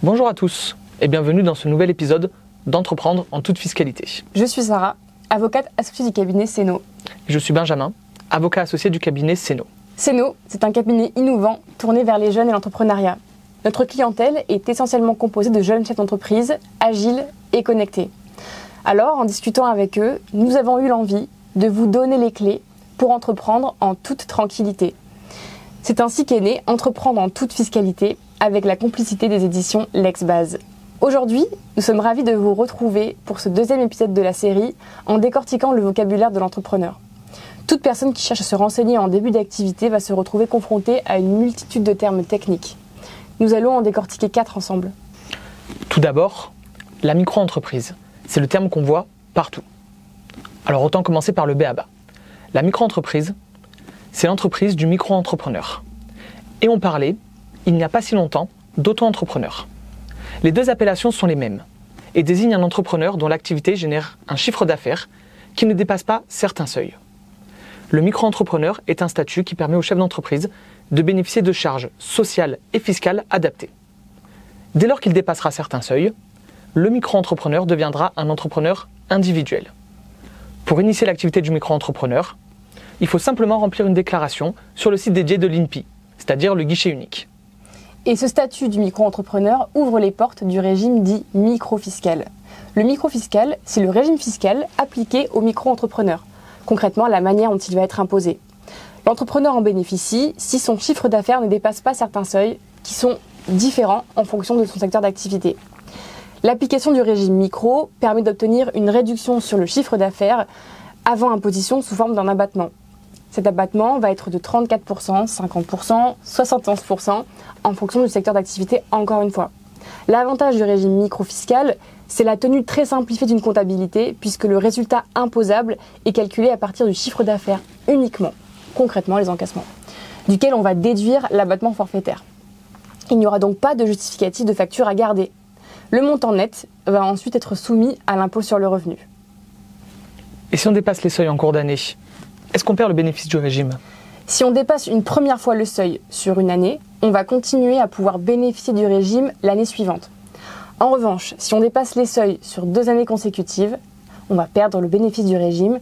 Bonjour à tous et bienvenue dans ce nouvel épisode d'Entreprendre en toute fiscalité. Je suis Sarah, avocate associée du cabinet Ceno. Je suis Benjamin, avocat associé du cabinet Ceno. Ceno, c'est un cabinet innovant tourné vers les jeunes et l'entrepreneuriat. Notre clientèle est essentiellement composée de jeunes chefs d'entreprise, agiles et connectés. Alors, en discutant avec eux, nous avons eu l'envie de vous donner les clés pour entreprendre en toute tranquillité. C'est ainsi qu'est né Entreprendre en toute fiscalité avec la complicité des éditions Lexbase. Aujourd'hui, nous sommes ravis de vous retrouver pour ce deuxième épisode de la série en décortiquant le vocabulaire de l'entrepreneur. Toute personne qui cherche à se renseigner en début d'activité va se retrouver confrontée à une multitude de termes techniques. Nous allons en décortiquer 4 ensemble. Tout d'abord, la micro-entreprise. C'est le terme qu'on voit partout. Alors autant commencer par le b.a.-ba. La micro-entreprise, c'est l'entreprise du micro-entrepreneur. Et on parlait, il n'y a pas si longtemps, d'auto-entrepreneur. Les deux appellations sont les mêmes et désignent un entrepreneur dont l'activité génère un chiffre d'affaires qui ne dépasse pas certains seuils. Le micro-entrepreneur est un statut qui permet au chef d'entreprise de bénéficier de charges sociales et fiscales adaptées. Dès lors qu'il dépassera certains seuils, le micro-entrepreneur deviendra un entrepreneur individuel. Pour initier l'activité du micro-entrepreneur, il faut simplement remplir une déclaration sur le site dédié de l'INPI, c'est-à-dire le guichet unique. Et ce statut du micro-entrepreneur ouvre les portes du régime dit micro-fiscal. Le micro-fiscal, c'est le régime fiscal appliqué au micro-entrepreneur, concrètement la manière dont il va être imposé. L'entrepreneur en bénéficie si son chiffre d'affaires ne dépasse pas certains seuils qui sont différents en fonction de son secteur d'activité. L'application du régime micro permet d'obtenir une réduction sur le chiffre d'affaires avant imposition sous forme d'un abattement. Cet abattement va être de 34%, 50%, 71% en fonction du secteur d'activité encore une fois. L'avantage du régime micro-fiscal, c'est la tenue très simplifiée d'une comptabilité puisque le résultat imposable est calculé à partir du chiffre d'affaires uniquement, concrètement les encaissements, duquel on va déduire l'abattement forfaitaire. Il n'y aura donc pas de justificatif de facture à garder. Le montant net va ensuite être soumis à l'impôt sur le revenu. Et si on dépasse les seuils en cours d'année, est-ce qu'on perd le bénéfice du régime ? Si on dépasse une première fois le seuil sur une année, on va continuer à pouvoir bénéficier du régime l'année suivante. En revanche, si on dépasse les seuils sur 2 années consécutives, on va perdre le bénéfice du régime